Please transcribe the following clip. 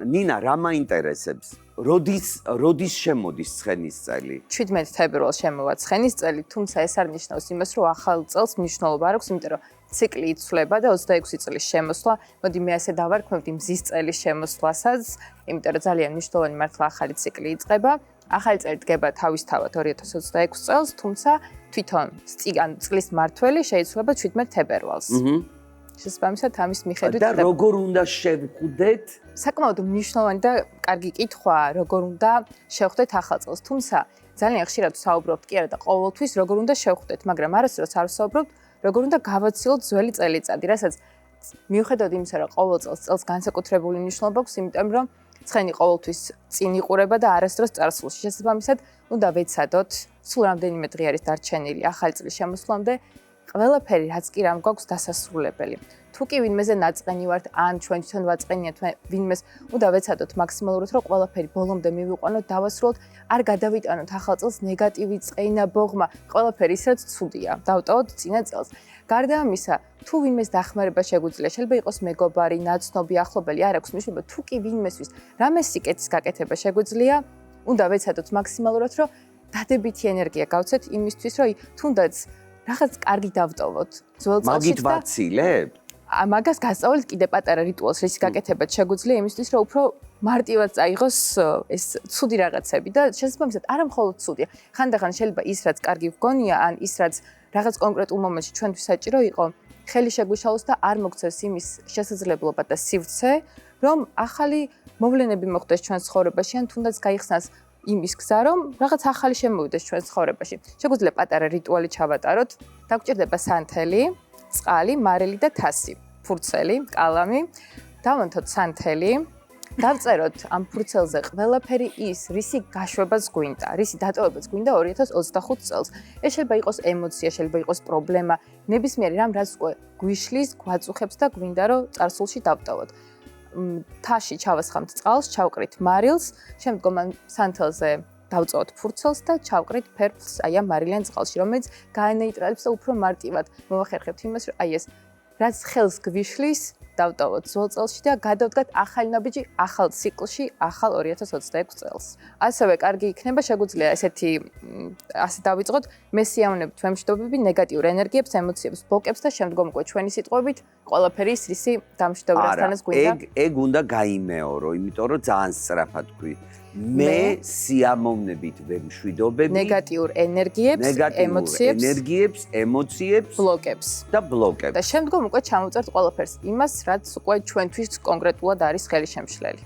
ნინა, რა მაინტერესებს? როდის შემოდის ცხენისწელი? 17 თებერვალს შემოვა ცხენისწელი, თუმცა ეს არ ნიშნავს იმას, რომ ახალ წელს მნიშვნელობა არ აქვს, იმიტომ რომ ციკლი იცვლება და 26 წლის შემოსვლა, მოდი მე ასე დავარქმევდი მზის წელის შემოსვლასაც, იმიტომ რომ ძალიან მნიშვნელოვანი მართლა ახალი ციკლი იწყება. ახალი წელი დგება თავისთავად 2026 წელს, თუმცა თვითონ წლის მართველი შეიცვლება 17 თებერვალს. შესაბამისად ამის მიხედვით და როგორ უნდა შევხვდეთ? საკმაოდ მნიშვნელოვანი და კარგი კითხვაა, როგორ უნდა შევხვდეთ ახალ წელს. თუმცა ძალიან ხშირად ვსაუბრობთ კი არა და ყოველთვის როგორ უნდა შევხვდეთ, მაგრამ არასდროს არ ვსაუბრობთ, როგორ უნდა გავაცილოთ ძველი წელიწადი, რასაც მიუხედავად იმისა, რომ ყოველ წელს განსაკუთრებული მნიშვნელობა აქვს, იმიტომ რომ ცხენი ყოველთვის წინ იყურება და არასდროს წარსულში. შესაბამისად, უნდა ვეცადოთ, სულ რამდენიმე დღე არის დარჩენილი ახალი წლის შემოსვლამდე, ყველაფერი რაც კი რამ გვაქვს დასასრულებელი. თუ კი ვინმეზე ნაწყენი ვართ, ან ჩვენ თვითონ ვაწყენიათ ვინმეს, უნდა ვეცადოთ მაქსიმალურად, რომ ყველაფერი ბოლომდე მივიყვანოთ, დავასრულოთ, არ გადავიტანოთ ახალ წელს ნეგატივი წყენა, ბოღმა, ყველაფერი ის რაც ცუდია, დავტოვოთ წინა წელს. გარდა ამისა, თუ ვინმეს დახმარება შეგვიძლია, შეიძლება იყოს მეგობარი, ნაცნობი, ახლობელი, არ აქვს მნიშვნელობა, თუ კი ვინმესთვის რამე სიკეთის გაკეთება შეგვიძლია, უნდა ვეცადოთ მაქსიმალურად, რომ დადებითი ენერგია გავცეთ იმისთვის, რომ თუნდაც რაღაც კარგი დავტოვოთ. ძველ წელში მაგით ვაცილებთ? მაგას გასწავლეთ კიდე პატარა რიტუალს, რის გაკეთებაც შეგვიძლია იმისთვის, რომ უფრო მარტივად წაიღოს ეს ცუდი რაღაცები და შესაბამისად არა მხოლოდ ცუდია. ხანდახან შეიძლება ის რაც კარგი ვგონია, ან ის რაც რაღაც კონკრეტულ მომენტში ჩვენთვის საჭირო იყო, ხელი შეგვიშალოს და არ მოგცეს იმის შესაძლებლობა და სივრცე, რომ ახალი მოვლენები მოხდეს ჩვენს ცხოვრებაში, ან თუნდაც გაიხსნას იმის გზა, რომ რაღაც ახალი შემოვიდეს ჩვენს ცხოვრებაში. შეგვიძლია პატარა რიტუალი ჩავატაროთ, დაგჭირდება სანთელი, წყალი, მარილი და თასი, ფურცელი, კალამი, დავანთოთ სანთელი, დავწეროთ ამ ფურცელზე ყველაფერი ის, რისი გაშვებაც გვინდა, რისი დატოვებაც გვინდა 2025 წელს. ეს შეიძლება იყოს ემოცია, შეიძლება იყოს პრობლემა, ნებისმიერი რამ, რაც გვიშლის, გვაწუხებს და გვინდა, რომ წარსულში დავტოვოთ. თაში ჩავასხამთ წყალს, ჩავყრით მარილს, შემდგომ ამ სანთელზე დავწოვოთ ფურცელს და ჩავყრით ფერფლს აი ამ მარილიან წყალში, რომელიც გაენეიტრალებს და უფრო მარტივად მოვახერხებთ იმას, რომ აი ეს რაც ხელს გვიშლის, დავტოვოთ ძველ წელში და გადავდგათ ახალი ნაბიჯი ახალ ციკლში, ახალ 2026 წელს. ასევე კარგი იქნება შეგვიძლია ასე დავიწყოთ, მესიამოვნებთ ვემშვიდობები ნეგატიურ ენერგიებს, ემოციებს, ბლოკებს და შემდგომ უკვე ჩვენი სიტყვებით ყველაფერი ის რისი დამშვიდობებასთანაც გვინდა. ეგ უნდა გაიმეორო, იმიტომ რომ ძალიან სწრაფად თქვი. მე სიამოვნებით ვემშვიდობები ნეგატიურ ენერგიებს, ემოციებს, ბლოკებს. და შემდგომ უკვე ჩამოვწერთ ყველაფერს იმას, რაც უკვე ჩვენთვის კონკრეტულად არის ხელში შემშლელი.